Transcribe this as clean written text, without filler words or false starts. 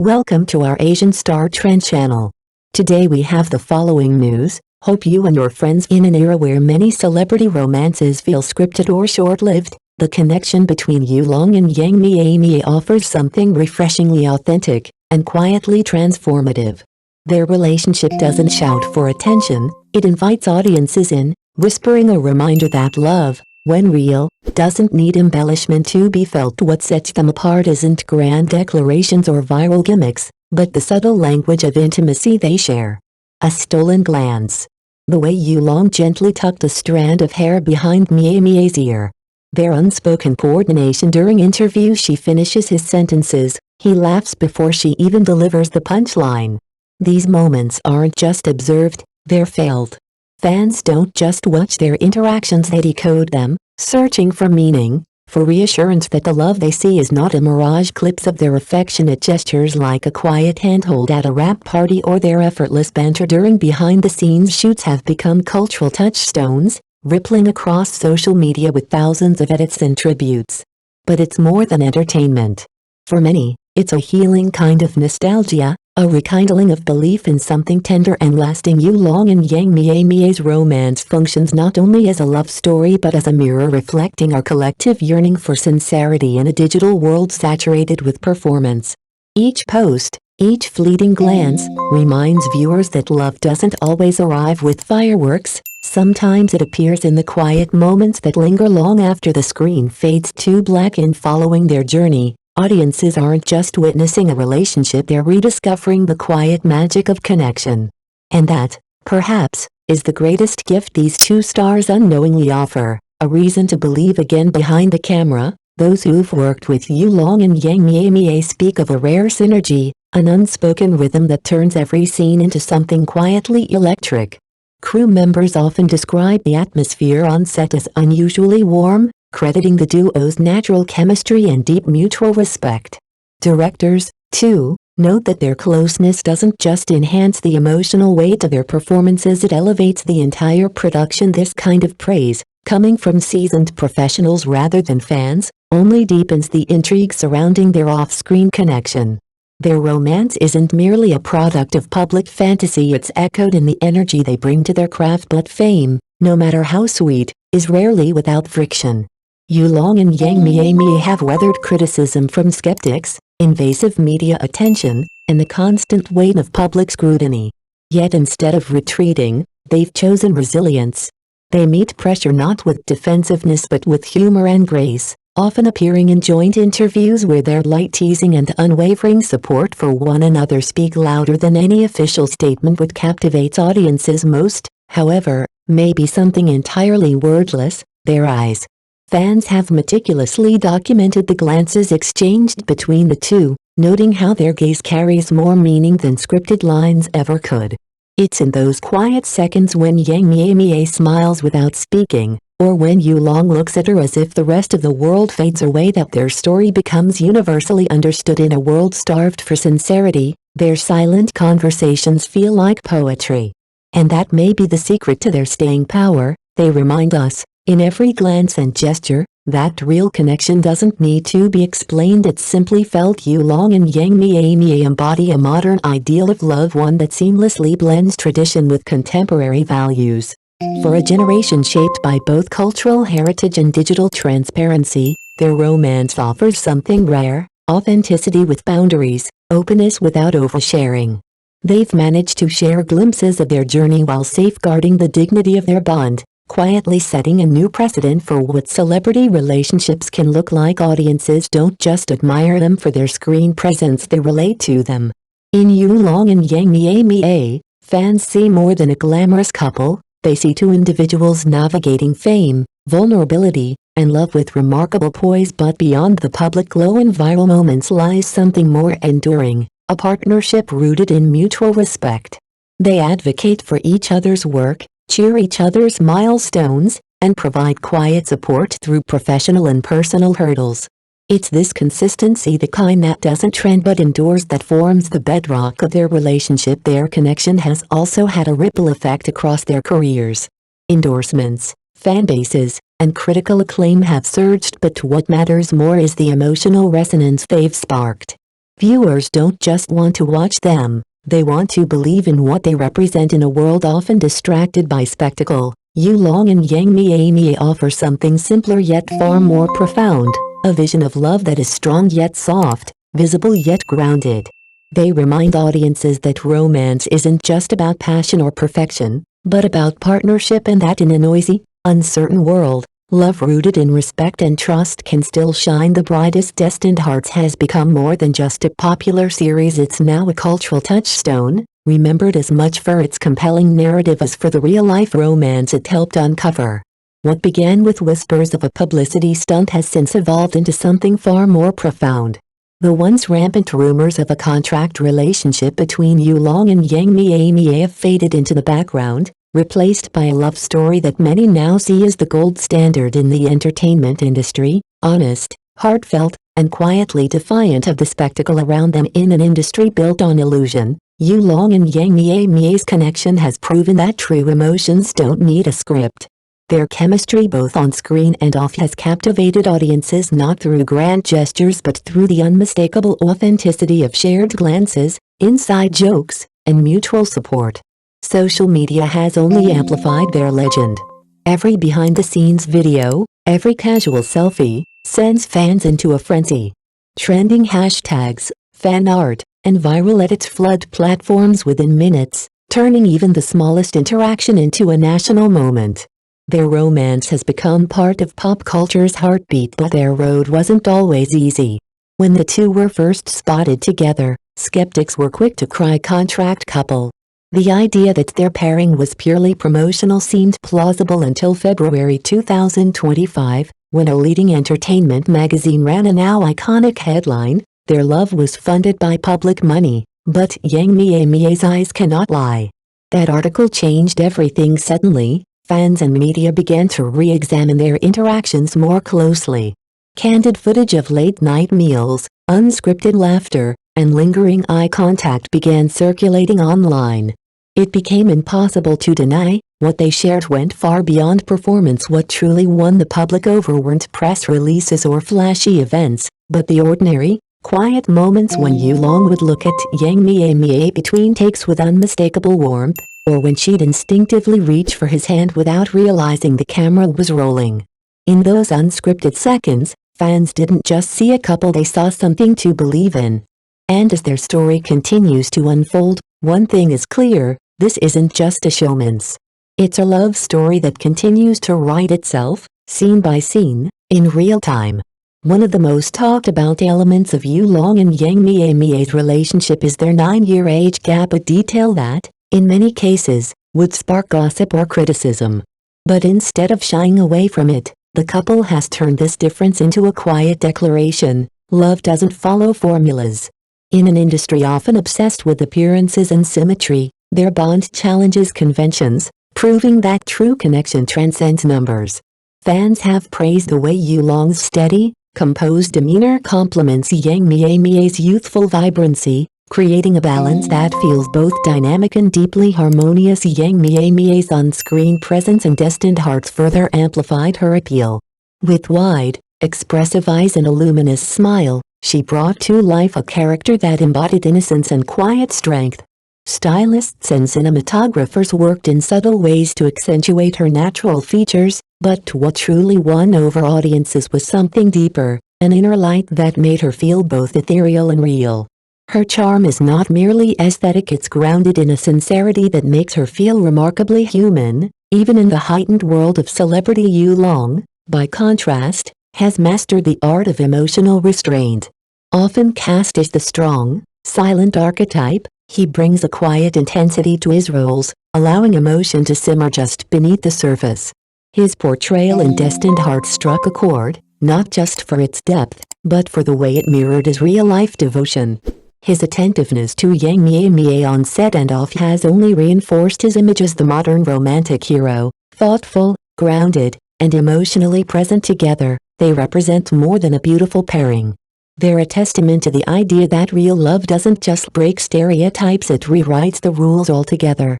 Welcome to our Asian Star Trend channel. Today we have the following news. Hope you and your friends in an era where many celebrity romances feel scripted or short-lived, the connection between Yulong and Mie Mie offers something refreshingly authentic and quietly transformative. Their relationship doesn't shout for attention, it invites audiences in, whispering a reminder that love, when real, doesn't need embellishment to be felt. What sets them apart isn't grand declarations or viral gimmicks, but the subtle language of intimacy they share. A stolen glance. The way Yulong gently tucked a strand of hair behind Mie Mie's ear. Their unspoken coordination during interviews. She finishes his sentences, he laughs before she even delivers the punchline. These moments aren't just observed, they're felt. Fans don't just watch their interactions, they decode them, searching for meaning, for reassurance that the love they see is not a mirage. Clips of their affectionate gestures like a quiet handhold at a wrap party or their effortless banter during behind-the-scenes shoots have become cultural touchstones, rippling across social media with thousands of edits and tributes. But it's more than entertainment. For many, it's a healing kind of nostalgia, a rekindling of belief in something tender and lasting. Yulong and Mie Mie's romance functions not only as a love story but as a mirror reflecting our collective yearning for sincerity in a digital world saturated with performance. Each post, each fleeting glance, reminds viewers that love doesn't always arrive with fireworks. Sometimes it appears in the quiet moments that linger long after the screen fades to black. In following their journey, audiences aren't just witnessing a relationship, they're rediscovering the quiet magic of connection. And that, perhaps, is the greatest gift these two stars unknowingly offer, a reason to believe again. Behind the camera, those who've worked with Yulong and Mie Mie speak of a rare synergy, an unspoken rhythm that turns every scene into something quietly electric. Crew members often describe the atmosphere on set as unusually warm, crediting the duo's natural chemistry and deep mutual respect. Directors, too, note that their closeness doesn't just enhance the emotional weight of their performances, it elevates the entire production. This kind of praise, coming from seasoned professionals rather than fans, only deepens the intrigue surrounding their off-screen connection. Their romance isn't merely a product of public fantasy, it's echoed in the energy they bring to their craft. But fame, no matter how sweet, is rarely without friction. Yulong and Mie Mie have weathered criticism from skeptics, invasive media attention, and the constant weight of public scrutiny. Yet instead of retreating, they've chosen resilience. They meet pressure not with defensiveness but with humor and grace, often appearing in joint interviews where their light teasing and unwavering support for one another speak louder than any official statement. What captivates audiences most, however, may be something entirely wordless: their eyes. Fans have meticulously documented the glances exchanged between the two, noting how their gaze carries more meaning than scripted lines ever could. It's in those quiet seconds when Mie Mie smiles without speaking, or when Yulong looks at her as if the rest of the world fades away, that their story becomes universally understood. In a world starved for sincerity, their silent conversations feel like poetry. And that may be the secret to their staying power. They remind us, in every glance and gesture, that real connection doesn't need to be explained, it's simply felt. Yulong and Mie Mie embody a modern ideal of love, one that seamlessly blends tradition with contemporary values. For a generation shaped by both cultural heritage and digital transparency, their romance offers something rare: authenticity with boundaries, openness without oversharing. They've managed to share glimpses of their journey while safeguarding the dignity of their bond, quietly setting a new precedent for what celebrity relationships can look like. Audiences don't just admire them for their screen presence, they relate to them. In Yulong and Mie Mie, fans see more than a glamorous couple. They see two individuals navigating fame, vulnerability, and love with remarkable poise. But beyond the public glow and viral moments lies something more enduring: a partnership rooted in mutual respect. They advocate for each other's work, cheer each other's milestones, and provide quiet support through professional and personal hurdles. It's this consistency, the kind that doesn't trend but endures, that forms the bedrock of their relationship. Their connection has also had a ripple effect across their careers. Endorsements, fan bases, and critical acclaim have surged, but what matters more is the emotional resonance they've sparked. Viewers don't just want to watch them, they want to believe in what they represent in a world often distracted by spectacle. Yulong and Mie Mie offer something simpler yet far more profound, a vision of love that is strong yet soft, visible yet grounded. They remind audiences that romance isn't just about passion or perfection, but about partnership, and that in a noisy, uncertain world, love rooted in respect and trust can still shine the brightest. Destined Hearts has become more than just a popular series, it's now a cultural touchstone, remembered as much for its compelling narrative as for the real-life romance it helped uncover. What began with whispers of a publicity stunt has since evolved into something far more profound. The once rampant rumors of a contract relationship between Yulong and Mie Mie have faded into the background, replaced by a love story that many now see as the gold standard in the entertainment industry, honest, heartfelt, and quietly defiant of the spectacle around them. In an industry built on illusion, Yulong and Mie Mie's connection has proven that true emotions don't need a script. Their chemistry both on screen and off has captivated audiences not through grand gestures but through the unmistakable authenticity of shared glances, inside jokes, and mutual support. Social media has only amplified their legend. Every behind-the-scenes video, every casual selfie, sends fans into a frenzy. Trending hashtags, fan art, and viral edits flood platforms within minutes, turning even the smallest interaction into a national moment. Their romance has become part of pop culture's heartbeat, but their road wasn't always easy. When the two were first spotted together, skeptics were quick to cry contract couple. The idea that their pairing was purely promotional seemed plausible until February 2025, when a leading entertainment magazine ran a now iconic headline, "Their love was funded by public money, but Mie Mie's eyes cannot lie." That article changed everything. Suddenly, fans and media began to re-examine their interactions more closely. Candid footage of late-night meals, unscripted laughter, and lingering eye contact began circulating online. It became impossible to deny, what they shared went far beyond performance. What truly won the public over weren't press releases or flashy events, but the ordinary, quiet moments when Yulong would look at Mie Mie between takes with unmistakable warmth, or when she'd instinctively reach for his hand without realizing the camera was rolling. In those unscripted seconds, fans didn't just see a couple, they saw something to believe in. And as their story continues to unfold, one thing is clear: this isn't just a showman's. It's a love story that continues to write itself, scene by scene, in real time. One of the most talked about elements of Yulong and Mie Mie's relationship is their 9-year age gap, a detail that, in many cases, would spark gossip or criticism. But instead of shying away from it, the couple has turned this difference into a quiet declaration: love doesn't follow formulas. In an industry often obsessed with appearances and symmetry, their bond challenges conventions, proving that true connection transcends numbers. Fans have praised the way Yulong's steady, composed demeanor complements Mie Mie's youthful vibrancy, creating a balance that feels both dynamic and deeply harmonious. Mie Mie's on-screen presence and Destined Hearts further amplified her appeal. With wide, expressive eyes and a luminous smile, she brought to life a character that embodied innocence and quiet strength. Stylists and cinematographers worked in subtle ways to accentuate her natural features, but what truly won over audiences was something deeper, an inner light that made her feel both ethereal and real. Her charm is not merely aesthetic, it's grounded in a sincerity that makes her feel remarkably human, even in the heightened world of celebrity. Yulong, by contrast, has mastered the art of emotional restraint. Often cast as the strong, silent archetype, he brings a quiet intensity to his roles, allowing emotion to simmer just beneath the surface. His portrayal in Destined Hearts struck a chord, not just for its depth, but for the way it mirrored his real-life devotion. His attentiveness to Mie Mie on set and off has only reinforced his image as the modern romantic hero. Thoughtful, grounded, and emotionally present together, they represent more than a beautiful pairing. They're a testament to the idea that real love doesn't just break stereotypes, it rewrites the rules altogether.